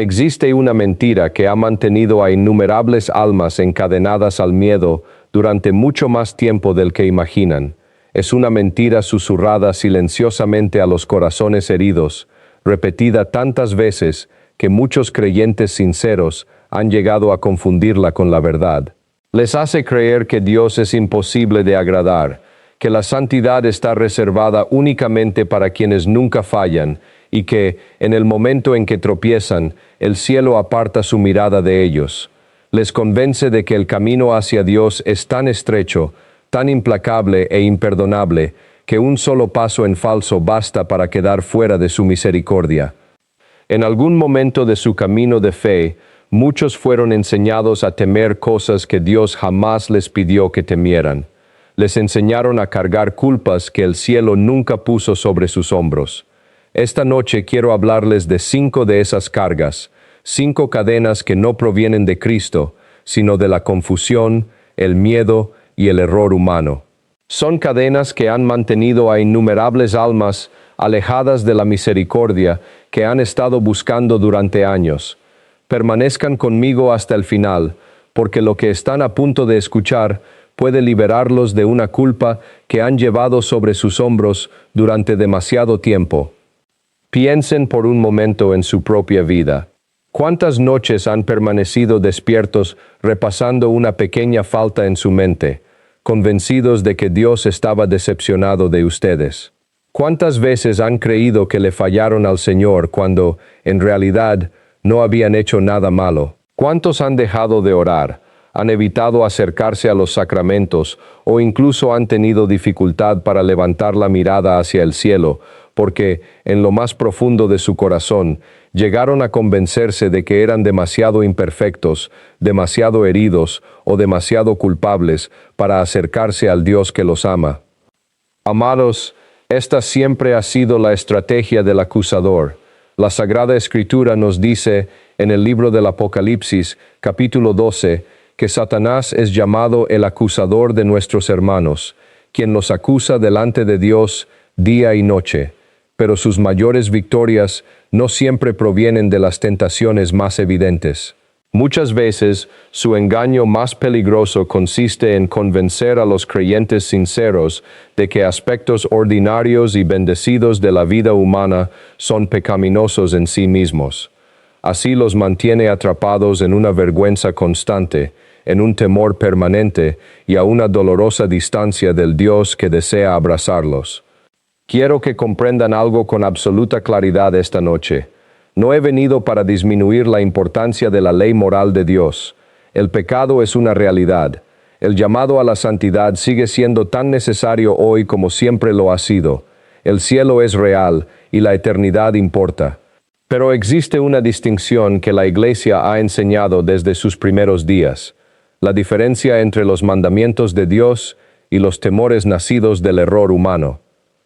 Existe una mentira que ha mantenido a innumerables almas encadenadas al miedo durante mucho más tiempo del que imaginan. Es una mentira susurrada silenciosamente a los corazones heridos, repetida tantas veces que muchos creyentes sinceros han llegado a confundirla con la verdad. Les hace creer que Dios es imposible de agradar, que la santidad está reservada únicamente para quienes nunca fallan, y que, en el momento en que tropiezan, el cielo aparta su mirada de ellos. Les convence de que el camino hacia Dios es tan estrecho, tan implacable e imperdonable, que un solo paso en falso basta para quedar fuera de su misericordia. En algún momento de su camino de fe, muchos fueron enseñados a temer cosas que Dios jamás les pidió que temieran. Les enseñaron a cargar culpas que el cielo nunca puso sobre sus hombros. Esta noche quiero hablarles de 5 de esas cargas, 5 cadenas que no provienen de Cristo, sino de la confusión, el miedo y el error humano. Son cadenas que han mantenido a innumerables almas alejadas de la misericordia que han estado buscando durante años. Permanezcan conmigo hasta el final, porque lo que están a punto de escuchar puede liberarlos de una culpa que han llevado sobre sus hombros durante demasiado tiempo. Piensen por un momento en su propia vida. ¿Cuántas noches han permanecido despiertos repasando una pequeña falta en su mente, convencidos de que Dios estaba decepcionado de ustedes? ¿Cuántas veces han creído que le fallaron al Señor cuando, en realidad, no habían hecho nada malo? ¿Cuántos han dejado de orar, han evitado acercarse a los sacramentos o incluso han tenido dificultad para levantar la mirada hacia el cielo, porque, en lo más profundo de su corazón, llegaron a convencerse de que eran demasiado imperfectos, demasiado heridos o demasiado culpables para acercarse al Dios que los ama? Amados, esta siempre ha sido la estrategia del acusador. La Sagrada Escritura nos dice, en el libro del Apocalipsis, capítulo 12, que Satanás es llamado el acusador de nuestros hermanos, quien los acusa delante de Dios día y noche. Pero sus mayores victorias no siempre provienen de las tentaciones más evidentes. Muchas veces, su engaño más peligroso consiste en convencer a los creyentes sinceros de que aspectos ordinarios y bendecidos de la vida humana son pecaminosos en sí mismos. Así los mantiene atrapados en una vergüenza constante, en un temor permanente y a una dolorosa distancia del Dios que desea abrazarlos. Quiero que comprendan algo con absoluta claridad esta noche. No he venido para disminuir la importancia de la ley moral de Dios. El pecado es una realidad. El llamado a la santidad sigue siendo tan necesario hoy como siempre lo ha sido. El cielo es real y la eternidad importa. Pero existe una distinción que la Iglesia ha enseñado desde sus primeros días: la diferencia entre los mandamientos de Dios y los temores nacidos del error humano.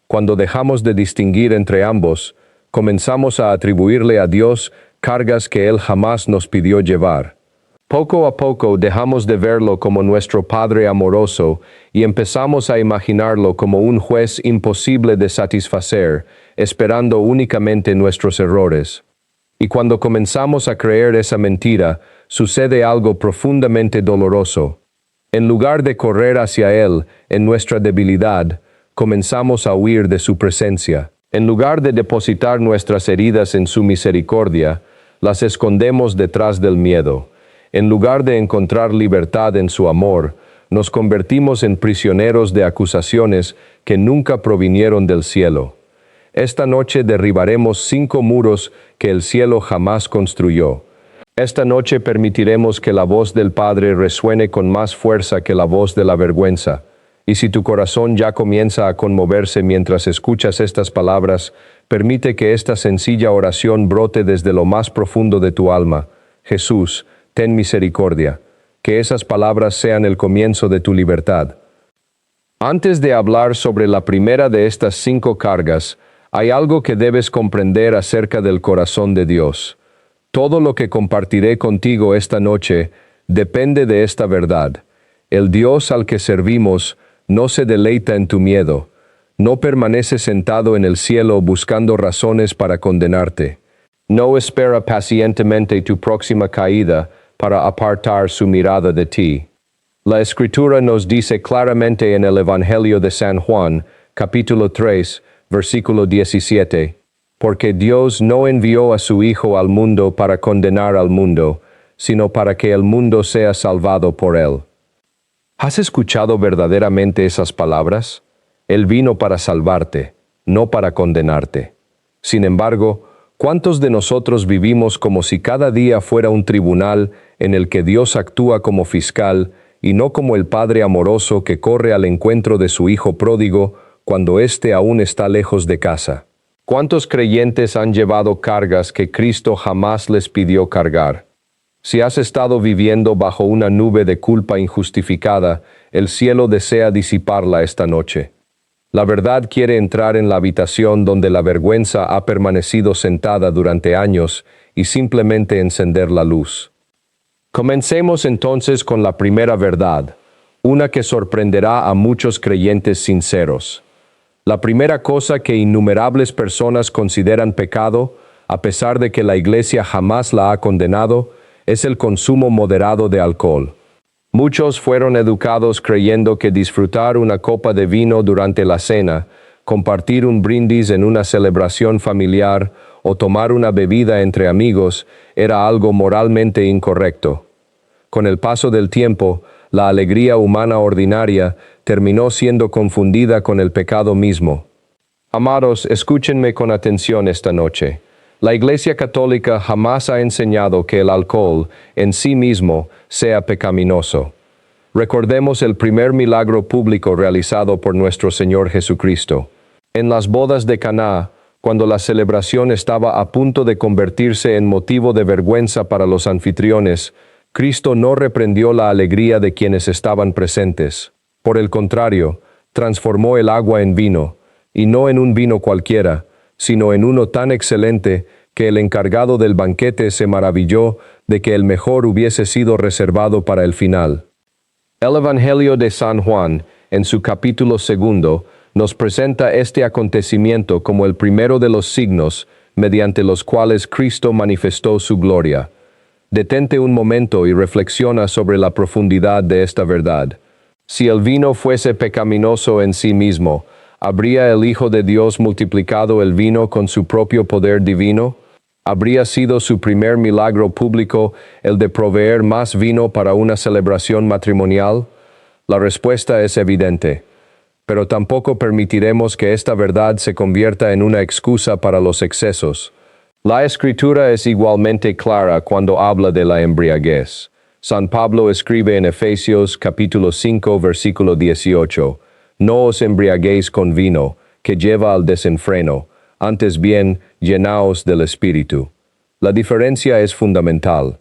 Cuando dejamos de distinguir entre ambos, comenzamos a atribuirle a Dios cargas que Él jamás nos pidió llevar. Poco a poco dejamos de verlo como nuestro Padre amoroso y empezamos a imaginarlo como un juez imposible de satisfacer, esperando únicamente nuestros errores. Y cuando comenzamos a creer esa mentira, sucede algo profundamente doloroso. En lugar de correr hacia Él en nuestra debilidad, comenzamos a huir de su presencia. En lugar de depositar nuestras heridas en su misericordia, las escondemos detrás del miedo. En lugar de encontrar libertad en su amor, nos convertimos en prisioneros de acusaciones que nunca provinieron del cielo. Esta noche derribaremos 5 muros que el cielo jamás construyó. Esta noche permitiremos que la voz del Padre resuene con más fuerza que la voz de la vergüenza. Y si tu corazón ya comienza a conmoverse mientras escuchas estas palabras, permite que esta sencilla oración brote desde lo más profundo de tu alma. Jesús, ten misericordia. Que esas palabras sean el comienzo de tu libertad. Antes de hablar sobre la primera de estas 5 cargas, hay algo que debes comprender acerca del corazón de Dios. Todo lo que compartiré contigo esta noche depende de esta verdad. El Dios al que servimos no se deleita en tu miedo, no permanece sentado en el cielo buscando razones para condenarte. No espera pacientemente tu próxima caída para apartar su mirada de ti. La Escritura nos dice claramente en el Evangelio de San Juan, capítulo 3, versículo 17, porque Dios no envió a su Hijo al mundo para condenar al mundo, sino para que el mundo sea salvado por él. ¿Has escuchado verdaderamente esas palabras? Él vino para salvarte, no para condenarte. Sin embargo, ¿cuántos de nosotros vivimos como si cada día fuera un tribunal en el que Dios actúa como fiscal y no como el Padre amoroso que corre al encuentro de su Hijo pródigo cuando éste aún está lejos de casa? ¿Cuántos creyentes han llevado cargas que Cristo jamás les pidió cargar? Si has estado viviendo bajo una nube de culpa injustificada, el cielo desea disiparla esta noche. La verdad quiere entrar en la habitación donde la vergüenza ha permanecido sentada durante años y simplemente encender la luz. Comencemos entonces con la primera verdad, una que sorprenderá a muchos creyentes sinceros. La primera cosa que innumerables personas consideran pecado, a pesar de que la Iglesia jamás la ha condenado, es el consumo moderado de alcohol. Muchos fueron educados creyendo que disfrutar una copa de vino durante la cena, compartir un brindis en una celebración familiar o tomar una bebida entre amigos era algo moralmente incorrecto. Con el paso del tiempo, la alegría humana ordinaria terminó siendo confundida con el pecado mismo. Amados, escúchenme con atención esta noche. La Iglesia Católica jamás ha enseñado que el alcohol, en sí mismo, sea pecaminoso. Recordemos el primer milagro público realizado por nuestro Señor Jesucristo. En las bodas de Caná, cuando la celebración estaba a punto de convertirse en motivo de vergüenza para los anfitriones, Cristo no reprendió la alegría de quienes estaban presentes. Por el contrario, transformó el agua en vino, y no en un vino cualquiera, sino en uno tan excelente que el encargado del banquete se maravilló de que el mejor hubiese sido reservado para el final. El Evangelio de San Juan, en su capítulo 2, nos presenta este acontecimiento como el primero de los signos mediante los cuales Cristo manifestó su gloria. Detente un momento y reflexiona sobre la profundidad de esta verdad. Si el vino fuese pecaminoso en sí mismo, ¿habría el Hijo de Dios multiplicado el vino con su propio poder divino? ¿Habría sido su primer milagro público el de proveer más vino para una celebración matrimonial? La respuesta es evidente, pero tampoco permitiremos que esta verdad se convierta en una excusa para los excesos. La Escritura es igualmente clara cuando habla de la embriaguez. San Pablo escribe en Efesios capítulo 5 versículo 18, «No os embriaguéis con vino, que lleva al desenfreno, antes bien, llenaos del Espíritu». La diferencia es fundamental.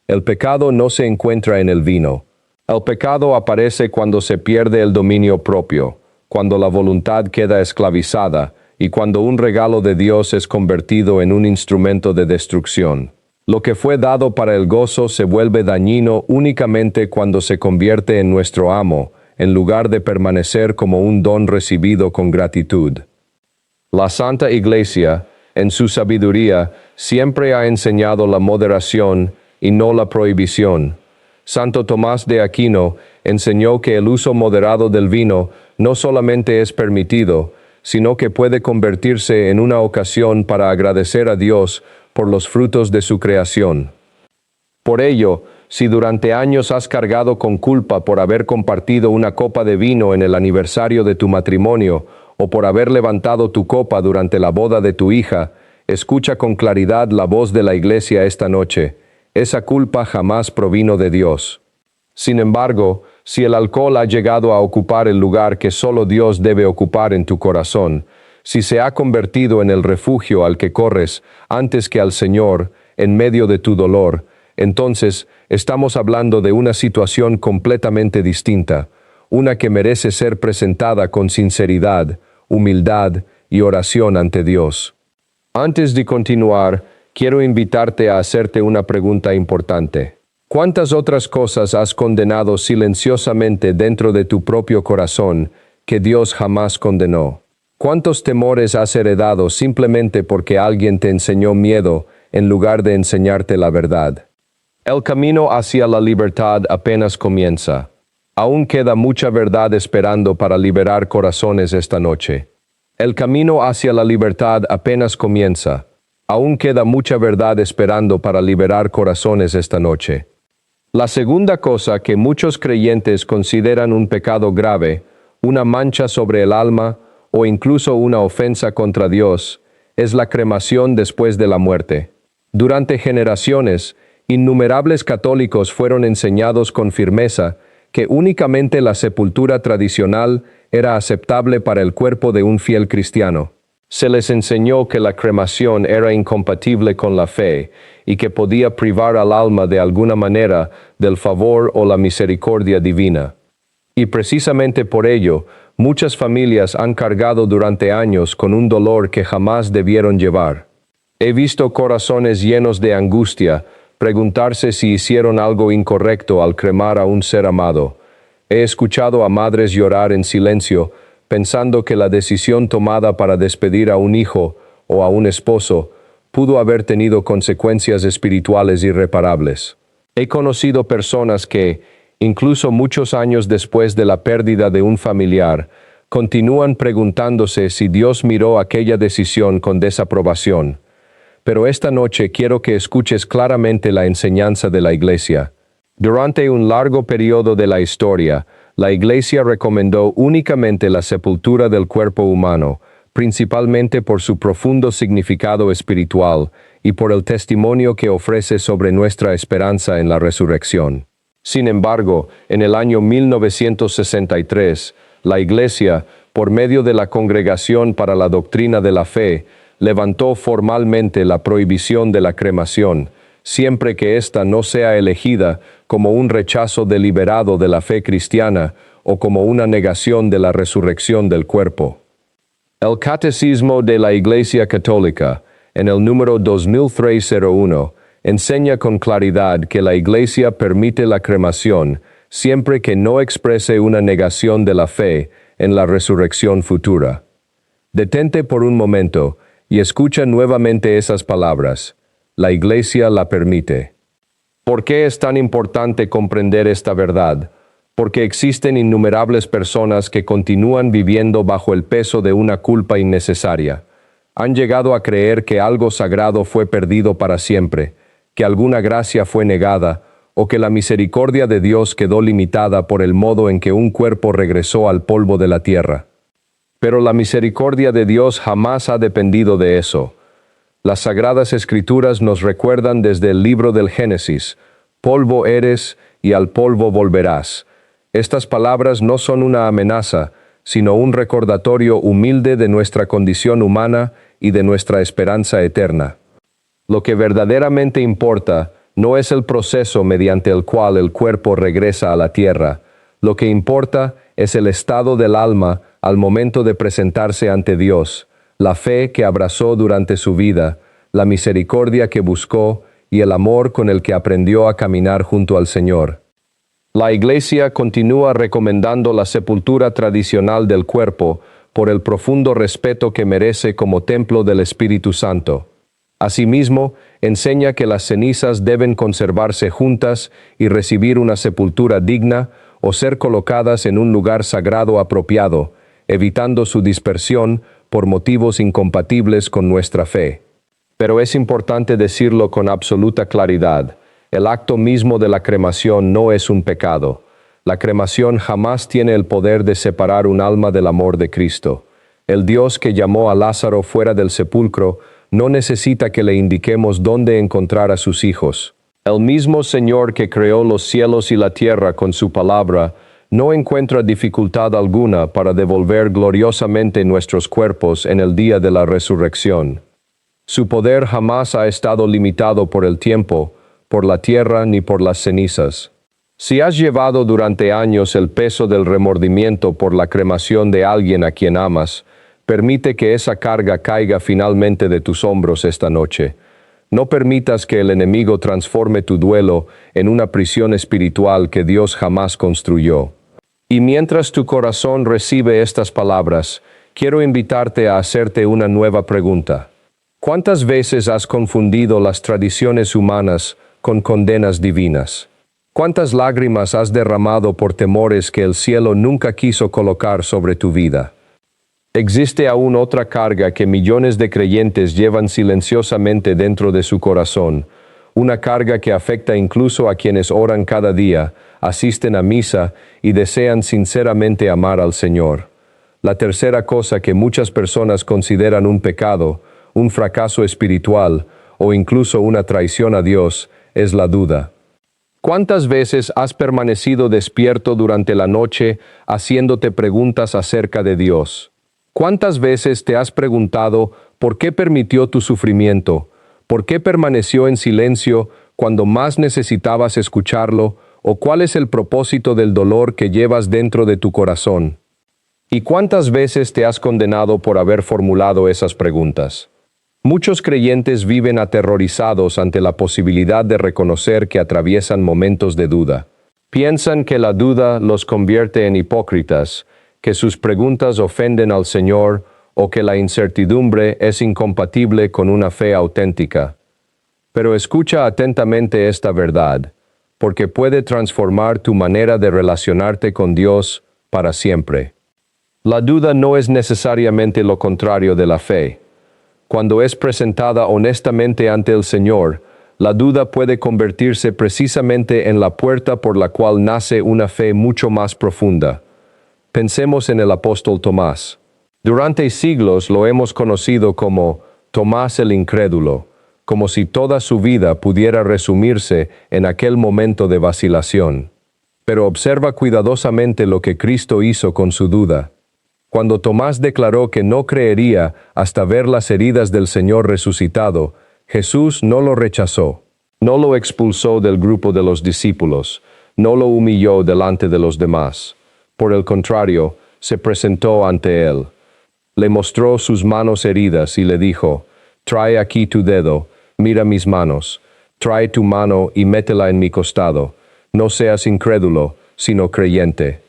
El pecado no se encuentra en el vino. El pecado aparece cuando se pierde el dominio propio, cuando la voluntad queda esclavizada y cuando un regalo de Dios es convertido en un instrumento de destrucción. Lo que fue dado para el gozo se vuelve dañino únicamente cuando se convierte en nuestro amo, en lugar de permanecer como un don recibido con gratitud. La Santa Iglesia, en su sabiduría, siempre ha enseñado la moderación y no la prohibición. Santo Tomás de Aquino enseñó que el uso moderado del vino no solamente es permitido, sino que puede convertirse en una ocasión para agradecer a Dios por los frutos de su creación. Por ello, si durante años has cargado con culpa por haber compartido una copa de vino en el aniversario de tu matrimonio o por haber levantado tu copa durante la boda de tu hija, escucha con claridad la voz de la Iglesia esta noche. Esa culpa jamás provino de Dios. Sin embargo, si el alcohol ha llegado a ocupar el lugar que solo Dios debe ocupar en tu corazón, si se ha convertido en el refugio al que corres antes que al Señor en medio de tu dolor, entonces estamos hablando de una situación completamente distinta, una que merece ser presentada con sinceridad, humildad y oración ante Dios. Antes de continuar, quiero invitarte a hacerte una pregunta importante. ¿Cuántas otras cosas has condenado silenciosamente dentro de tu propio corazón que Dios jamás condenó? ¿Cuántos temores has heredado simplemente porque alguien te enseñó miedo en lugar de enseñarte la verdad. El camino hacia la libertad apenas comienza. Aún queda mucha verdad esperando para liberar corazones esta noche. El camino hacia la libertad apenas comienza. Aún queda mucha verdad esperando para liberar corazones esta noche. La segunda cosa que muchos creyentes consideran un pecado grave, una mancha sobre el alma o incluso una ofensa contra Dios, es la cremación después de la muerte. Durante generaciones, innumerables católicos fueron enseñados con firmeza que únicamente la sepultura tradicional era aceptable para el cuerpo de un fiel cristiano. Se les enseñó que la cremación era incompatible con la fe y que podía privar al alma de alguna manera del favor o la misericordia divina. Y precisamente por ello, muchas familias han cargado durante años con un dolor que jamás debieron llevar. He visto corazones llenos de angustia preguntarse si hicieron algo incorrecto al cremar a un ser amado. He escuchado a madres llorar en silencio, pensando que la decisión tomada para despedir a un hijo o a un esposo pudo haber tenido consecuencias espirituales irreparables. He conocido personas que, incluso muchos años después de la pérdida de un familiar, continúan preguntándose si Dios miró aquella decisión con desaprobación. Pero esta noche quiero que escuches claramente la enseñanza de la Iglesia. Durante un largo periodo de la historia, la Iglesia recomendó únicamente la sepultura del cuerpo humano, principalmente por su profundo significado espiritual y por el testimonio que ofrece sobre nuestra esperanza en la resurrección. Sin embargo, en el año 1963, la Iglesia, por medio de la Congregación para la Doctrina de la Fe, levantó formalmente la prohibición de la cremación, siempre que ésta no sea elegida como un rechazo deliberado de la fe cristiana o como una negación de la resurrección del cuerpo. El Catecismo de la Iglesia Católica, en el número 2301, enseña con claridad que la Iglesia permite la cremación siempre que no exprese una negación de la fe en la resurrección futura. Detente por un momento y escucha nuevamente esas palabras. La Iglesia la permite. ¿Por qué es tan importante comprender esta verdad? Porque existen innumerables personas que continúan viviendo bajo el peso de una culpa innecesaria. Han llegado a creer que algo sagrado fue perdido para siempre, que alguna gracia fue negada, o que la misericordia de Dios quedó limitada por el modo en que un cuerpo regresó al polvo de la tierra. Pero la misericordia de Dios jamás ha dependido de eso. Las Sagradas Escrituras nos recuerdan desde el libro del Génesis: polvo eres y al polvo volverás. Estas palabras no son una amenaza, sino un recordatorio humilde de nuestra condición humana y de nuestra esperanza eterna. Lo que verdaderamente importa no es el proceso mediante el cual el cuerpo regresa a la tierra. Lo que importa es el estado del alma al momento de presentarse ante Dios, la fe que abrazó durante su vida, la misericordia que buscó y el amor con el que aprendió a caminar junto al Señor. La Iglesia continúa recomendando la sepultura tradicional del cuerpo por el profundo respeto que merece como templo del Espíritu Santo. Asimismo, enseña que las cenizas deben conservarse juntas y recibir una sepultura digna o ser colocadas en un lugar sagrado apropiado, evitando su dispersión por motivos incompatibles con nuestra fe. Pero es importante decirlo con absoluta claridad: el acto mismo de la cremación no es un pecado. La cremación jamás tiene el poder de separar un alma del amor de Cristo. El Dios que llamó a Lázaro fuera del sepulcro no necesita que le indiquemos dónde encontrar a sus hijos. El mismo Señor que creó los cielos y la tierra con su palabra no encuentra dificultad alguna para devolver gloriosamente nuestros cuerpos en el día de la resurrección. Su poder jamás ha estado limitado por el tiempo, por la tierra ni por las cenizas. Si has llevado durante años el peso del remordimiento por la cremación de alguien a quien amas, permite que esa carga caiga finalmente de tus hombros esta noche. No permitas que el enemigo transforme tu duelo en una prisión espiritual que Dios jamás construyó. Y mientras tu corazón recibe estas palabras, quiero invitarte a hacerte una nueva pregunta. ¿Cuántas veces has confundido las tradiciones humanas con condenas divinas? ¿Cuántas lágrimas has derramado por temores que el cielo nunca quiso colocar sobre tu vida? Existe aún otra carga que millones de creyentes llevan silenciosamente dentro de su corazón, una carga que afecta incluso a quienes oran cada día, asisten a misa y desean sinceramente amar al Señor. La tercera cosa que muchas personas consideran un pecado, un fracaso espiritual o incluso una traición a Dios, es la duda. ¿Cuántas veces has permanecido despierto durante la noche haciéndote preguntas acerca de Dios? ¿Cuántas veces te has preguntado por qué permitió tu sufrimiento? ¿Por qué permaneció en silencio cuando más necesitabas escucharlo? ¿O cuál es el propósito del dolor que llevas dentro de tu corazón? ¿Y cuántas veces te has condenado por haber formulado esas preguntas? Muchos creyentes viven aterrorizados ante la posibilidad de reconocer que atraviesan momentos de duda. Piensan que la duda los convierte en hipócritas, que sus preguntas ofenden al Señor o que la incertidumbre es incompatible con una fe auténtica. Pero escucha atentamente esta verdad, porque puede transformar tu manera de relacionarte con Dios para siempre. La duda no es necesariamente lo contrario de la fe. Cuando es presentada honestamente ante el Señor, la duda puede convertirse precisamente en la puerta por la cual nace una fe mucho más profunda. Pensemos en el apóstol Tomás. Durante siglos lo hemos conocido como Tomás el incrédulo, como si toda su vida pudiera resumirse en aquel momento de vacilación. Pero observa cuidadosamente lo que Cristo hizo con su duda. Cuando Tomás declaró que no creería hasta ver las heridas del Señor resucitado, Jesús no lo rechazó, no lo expulsó del grupo de los discípulos, no lo humilló delante de los demás. Por el contrario, se presentó ante él. Le mostró sus manos heridas y le dijo, «Trae aquí tu dedo, mira mis manos, trae tu mano y métela en mi costado. No seas incrédulo, sino creyente».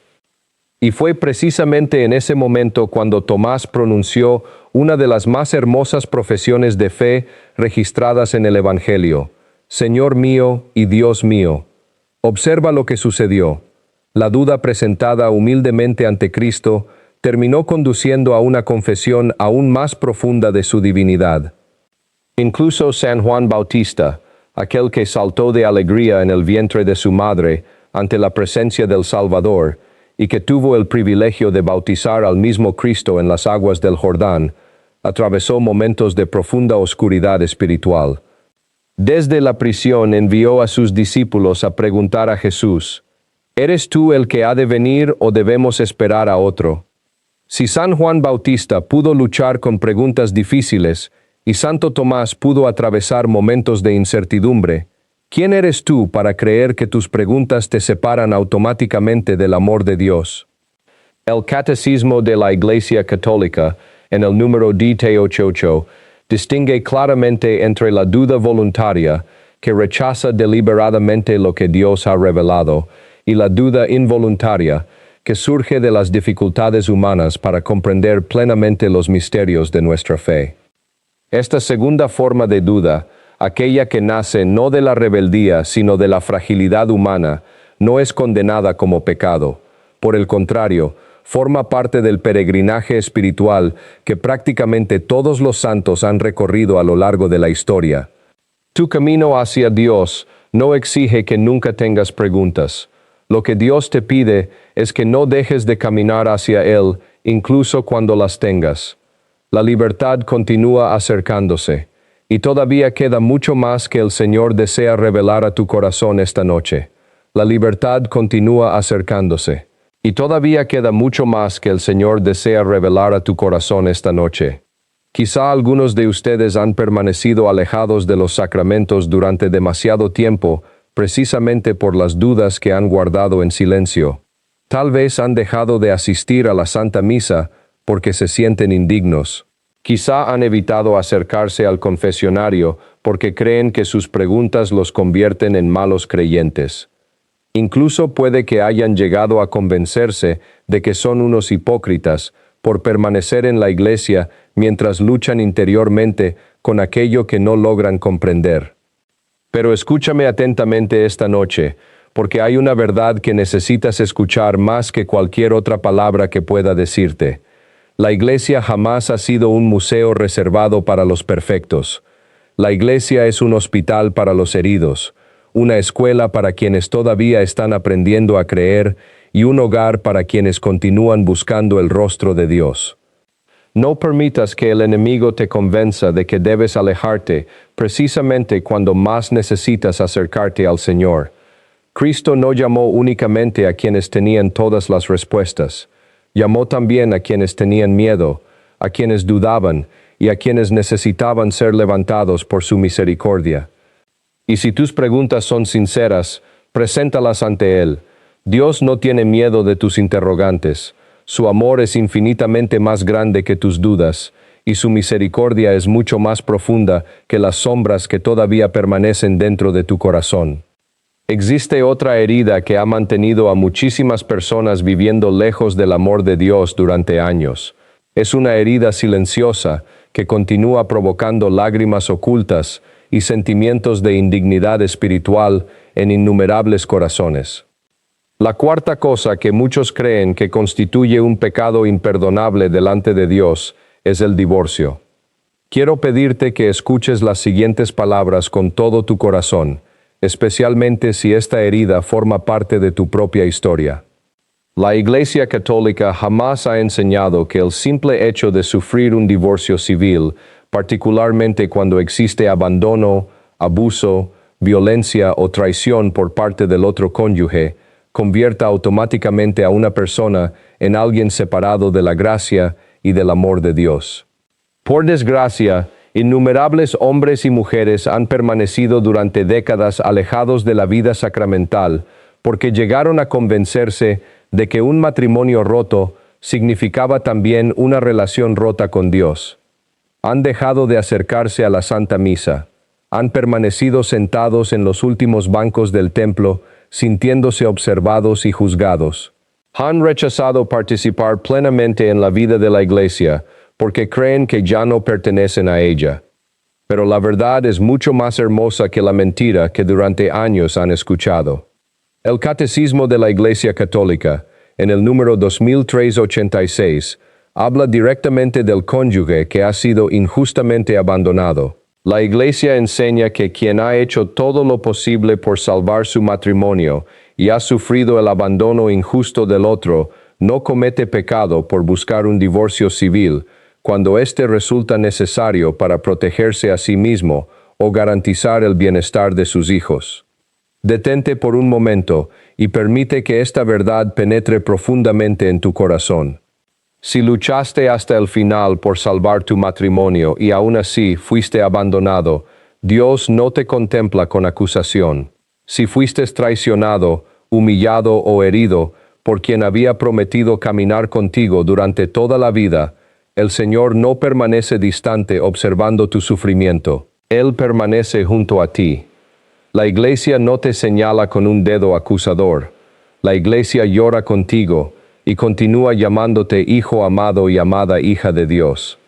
Y fue precisamente en ese momento cuando Tomás pronunció una de las más hermosas profesiones de fe registradas en el Evangelio: «Señor mío y Dios mío». Observa lo que sucedió. La duda presentada humildemente ante Cristo terminó conduciendo a una confesión aún más profunda de su divinidad. Incluso San Juan Bautista, aquel que saltó de alegría en el vientre de su madre ante la presencia del Salvador, y que tuvo el privilegio de bautizar al mismo Cristo en las aguas del Jordán, atravesó momentos de profunda oscuridad espiritual. Desde la prisión envió a sus discípulos a preguntar a Jesús, ¿eres tú el que ha de venir o debemos esperar a otro? Si San Juan Bautista pudo luchar con preguntas difíciles y Santo Tomás pudo atravesar momentos de incertidumbre, ¿quién eres tú para creer que tus preguntas te separan automáticamente del amor de Dios? El Catecismo de la Iglesia Católica, en el número D88, distingue claramente entre la duda voluntaria, que rechaza deliberadamente lo que Dios ha revelado, y la duda involuntaria, que surge de las dificultades humanas para comprender plenamente los misterios de nuestra fe. Esta segunda forma de duda, aquella que nace no de la rebeldía, sino de la fragilidad humana, no es condenada como pecado. Por el contrario, forma parte del peregrinaje espiritual que prácticamente todos los santos han recorrido a lo largo de la historia. Tu camino hacia Dios no exige que nunca tengas preguntas. Lo que Dios te pide es que no dejes de caminar hacia Él, incluso cuando las tengas. La libertad continúa acercándose. Y todavía queda mucho más que el Señor desea revelar a tu corazón esta noche. La libertad continúa acercándose. Y todavía queda mucho más que el Señor desea revelar a tu corazón esta noche. Quizá algunos de ustedes han permanecido alejados de los sacramentos durante demasiado tiempo, precisamente por las dudas que han guardado en silencio. Tal vez han dejado de asistir a la Santa Misa porque se sienten indignos. Quizá han evitado acercarse al confesionario porque creen que sus preguntas los convierten en malos creyentes. Incluso puede que hayan llegado a convencerse de que son unos hipócritas por permanecer en la iglesia mientras luchan interiormente con aquello que no logran comprender. Pero escúchame atentamente esta noche, porque hay una verdad que necesitas escuchar más que cualquier otra palabra que pueda decirte. La iglesia jamás ha sido un museo reservado para los perfectos. La iglesia es un hospital para los heridos, una escuela para quienes todavía están aprendiendo a creer y un hogar para quienes continúan buscando el rostro de Dios. No permitas que el enemigo te convenza de que debes alejarte precisamente cuando más necesitas acercarte al Señor. Cristo no llamó únicamente a quienes tenían todas las respuestas. Llamó también a quienes tenían miedo, a quienes dudaban y a quienes necesitaban ser levantados por su misericordia. Y si tus preguntas son sinceras, preséntalas ante Él. Dios no tiene miedo de tus interrogantes. Su amor es infinitamente más grande que tus dudas, y su misericordia es mucho más profunda que las sombras que todavía permanecen dentro de tu corazón. Existe otra herida que ha mantenido a muchísimas personas viviendo lejos del amor de Dios durante años. Es una herida silenciosa que continúa provocando lágrimas ocultas y sentimientos de indignidad espiritual en innumerables corazones. La cuarta cosa que muchos creen que constituye un pecado imperdonable delante de Dios es el divorcio. Quiero pedirte que escuches las siguientes palabras con todo tu corazón, especialmente si esta herida forma parte de tu propia historia. La Iglesia Católica jamás ha enseñado que el simple hecho de sufrir un divorcio civil, particularmente cuando existe abandono, abuso, violencia o traición por parte del otro cónyuge, convierta automáticamente a una persona en alguien separado de la gracia y del amor de Dios. Por desgracia, innumerables hombres y mujeres han permanecido durante décadas alejados de la vida sacramental porque llegaron a convencerse de que un matrimonio roto significaba también una relación rota con Dios. Han dejado de acercarse a la Santa Misa. Han permanecido sentados en los últimos bancos del templo, sintiéndose observados y juzgados. Han rechazado participar plenamente en la vida de la Iglesia, porque creen que ya no pertenecen a ella. Pero la verdad es mucho más hermosa que la mentira que durante años han escuchado. El Catecismo de la Iglesia Católica, en el número 2386, habla directamente del cónyuge que ha sido injustamente abandonado. La Iglesia enseña que quien ha hecho todo lo posible por salvar su matrimonio y ha sufrido el abandono injusto del otro, no comete pecado por buscar un divorcio civil, cuando éste resulta necesario para protegerse a sí mismo o garantizar el bienestar de sus hijos. Detente por un momento y permite que esta verdad penetre profundamente en tu corazón. Si luchaste hasta el final por salvar tu matrimonio y aún así fuiste abandonado, Dios no te contempla con acusación. Si fuiste traicionado, humillado o herido por quien había prometido caminar contigo durante toda la vida, el Señor no permanece distante observando tu sufrimiento. Él permanece junto a ti. La Iglesia no te señala con un dedo acusador. La Iglesia llora contigo y continúa llamándote hijo amado y amada hija de Dios.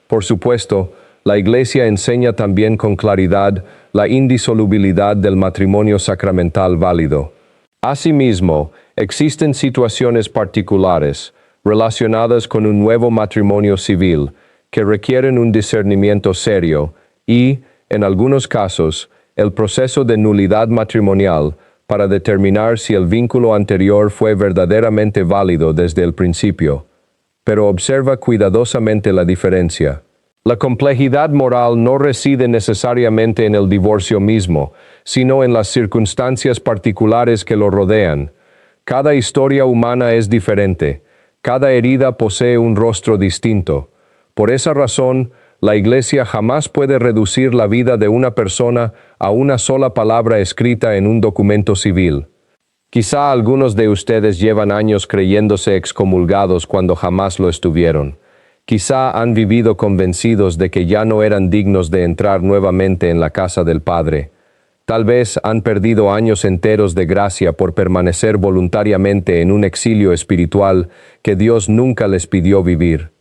Por supuesto, la Iglesia enseña también con claridad la indisolubilidad del matrimonio sacramental válido. Asimismo, existen situaciones particulares, relacionadas con un nuevo matrimonio civil, que requieren un discernimiento serio y, en algunos casos, el proceso de nulidad matrimonial para determinar si el vínculo anterior fue verdaderamente válido desde el principio. Pero observa cuidadosamente la diferencia. La complejidad moral no reside necesariamente en el divorcio mismo, sino en las circunstancias particulares que lo rodean. Cada historia humana es diferente. Cada herida posee un rostro distinto. Por esa razón, la Iglesia jamás puede reducir la vida de una persona a una sola palabra escrita en un documento civil. Quizá algunos de ustedes llevan años creyéndose excomulgados cuando jamás lo estuvieron. Quizá han vivido convencidos de que ya no eran dignos de entrar nuevamente en la casa del Padre. Tal vez han perdido años enteros de gracia por permanecer voluntariamente en un exilio espiritual que Dios nunca les pidió vivir.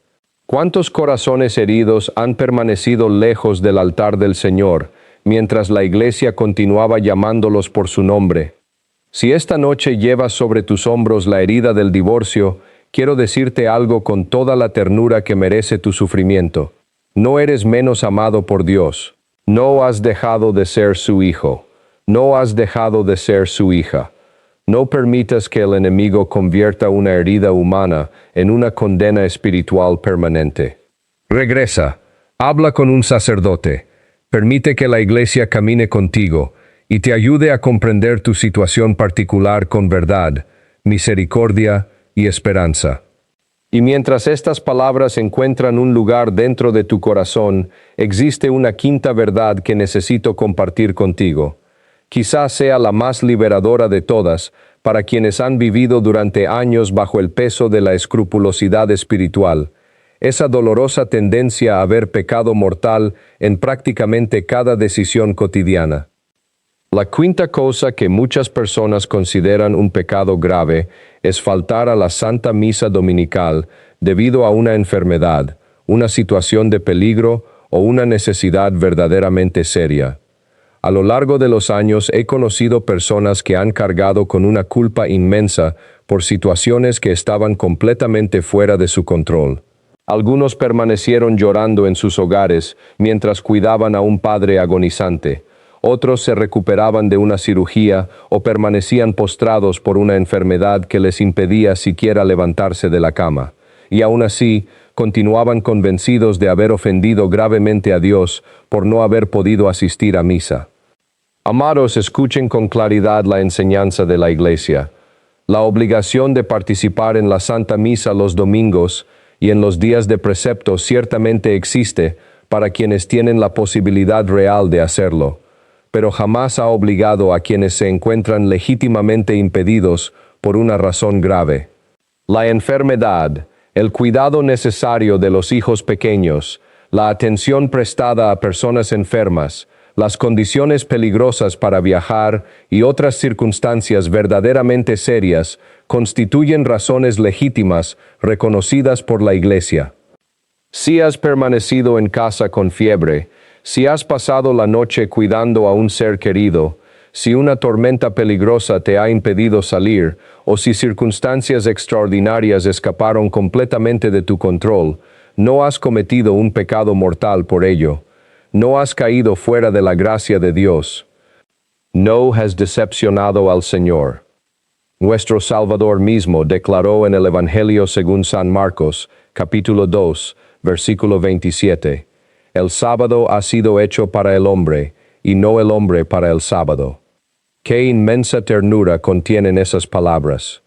¿Cuántos corazones heridos han permanecido lejos del altar del Señor, mientras la iglesia continuaba llamándolos por su nombre? Si esta noche llevas sobre tus hombros la herida del divorcio, quiero decirte algo con toda la ternura que merece tu sufrimiento. No eres menos amado por Dios. No has dejado de ser su hijo. No has dejado de ser su hija. No permitas que el enemigo convierta una herida humana en una condena espiritual permanente. Regresa, habla con un sacerdote, permite que la iglesia camine contigo y te ayude a comprender tu situación particular con verdad, misericordia y esperanza. Y mientras estas palabras encuentran un lugar dentro de tu corazón, existe una quinta verdad que necesito compartir contigo. Quizás sea la más liberadora de todas para quienes han vivido durante años bajo el peso de la escrupulosidad espiritual, esa dolorosa tendencia a ver pecado mortal en prácticamente cada decisión cotidiana. La quinta cosa que muchas personas consideran un pecado grave es faltar a la Santa Misa Dominical debido a una enfermedad, una situación de peligro o una necesidad verdaderamente seria. A lo largo de los años he conocido personas que han cargado con una culpa inmensa por situaciones que estaban completamente fuera de su control. Algunos permanecieron llorando en sus hogares mientras cuidaban a un padre agonizante. Otros se recuperaban de una cirugía o permanecían postrados por una enfermedad que les impedía siquiera levantarse de la cama. Y aún así, continuaban convencidos de haber ofendido gravemente a Dios por no haber podido asistir a misa. Amados, escuchen con claridad la enseñanza de la Iglesia. La obligación de participar en la Santa Misa los domingos y en los días de precepto ciertamente existe para quienes tienen la posibilidad real de hacerlo, pero jamás ha obligado a quienes se encuentran legítimamente impedidos por una razón grave. La enfermedad, el cuidado necesario de los hijos pequeños, la atención prestada a personas enfermas, las condiciones peligrosas para viajar y otras circunstancias verdaderamente serias constituyen razones legítimas reconocidas por la Iglesia. Si has permanecido en casa con fiebre, si has pasado la noche cuidando a un ser querido, si una tormenta peligrosa te ha impedido salir, o si circunstancias extraordinarias escaparon completamente de tu control, no has cometido un pecado mortal por ello. No has caído fuera de la gracia de Dios. No has decepcionado al Señor. Nuestro Salvador mismo declaró en el Evangelio según San Marcos, capítulo 2, versículo 27, «El sábado ha sido hecho para el hombre, y no el hombre para el sábado». Qué inmensa ternura contienen esas palabras.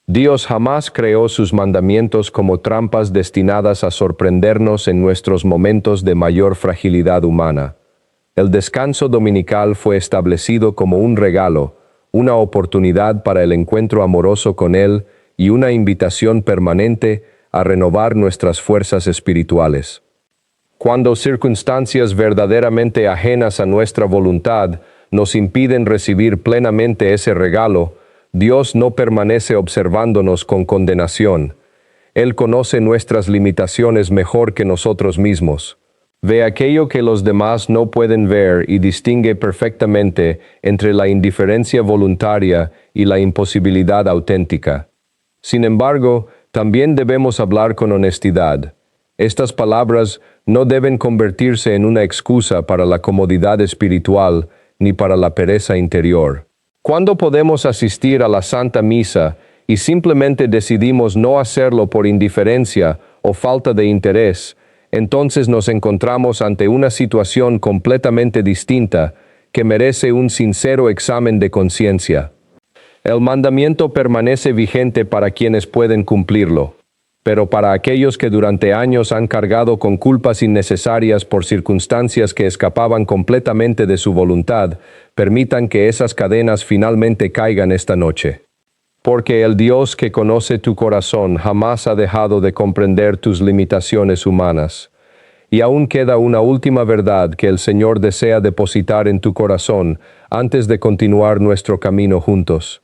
Dios jamás creó sus mandamientos como trampas destinadas a sorprendernos en nuestros momentos de mayor fragilidad humana. El descanso dominical fue establecido como un regalo, una oportunidad para el encuentro amoroso con Él y una invitación permanente a renovar nuestras fuerzas espirituales. Cuando circunstancias verdaderamente ajenas a nuestra voluntad nos impiden recibir plenamente ese regalo, Dios no permanece observándonos con condenación. Él conoce nuestras limitaciones mejor que nosotros mismos. Ve aquello que los demás no pueden ver y distingue perfectamente entre la indiferencia voluntaria y la imposibilidad auténtica. Sin embargo, también debemos hablar con honestidad. Estas palabras no deben convertirse en una excusa para la comodidad espiritual ni para la pereza interior. ¿Cuándo podemos asistir a la Santa Misa y simplemente decidimos no hacerlo por indiferencia o falta de interés? Entonces nos encontramos ante una situación completamente distinta que merece un sincero examen de conciencia. El mandamiento permanece vigente para quienes pueden cumplirlo, pero para aquellos que durante años han cargado con culpas innecesarias por circunstancias que escapaban completamente de su voluntad, permitan que esas cadenas finalmente caigan esta noche. Porque el Dios que conoce tu corazón jamás ha dejado de comprender tus limitaciones humanas. Y aún queda una última verdad que el Señor desea depositar en tu corazón antes de continuar nuestro camino juntos.